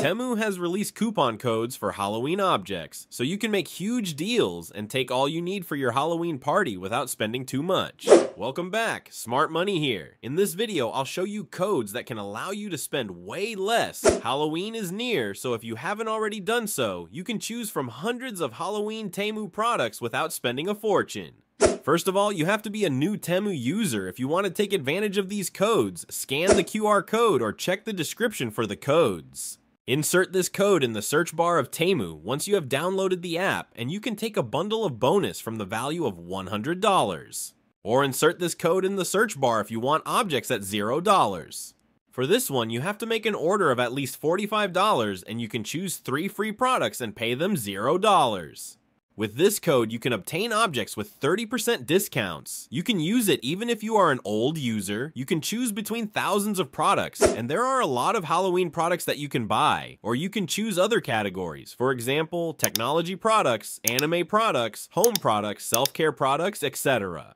Temu has released coupon codes for Halloween objects, so you can make huge deals and take all you need for your Halloween party without spending too much. Welcome back, Smart Money here. In this video, I'll show you codes that can allow you to spend way less. Halloween is near, so if you haven't already done so, you can choose from hundreds of Halloween Temu products without spending a fortune. First of all, you have to be a new Temu user if you want to take advantage of these codes. Scan the QR code or check the description for the codes. Insert this code in the search bar of Temu once you have downloaded the app, and you can take a bundle of bonus from the value of $100. Or insert this code in the search bar if you want objects at $0. For this one, you have to make an order of at least $45, and you can choose 3 free products and pay them $0. With this code, you can obtain objects with 30% discounts. You can use it even if you are an old user. You can choose between thousands of products, and there are a lot of Halloween products that you can buy. Or you can choose other categories. For example, technology products, anime products, home products, self-care products, etc.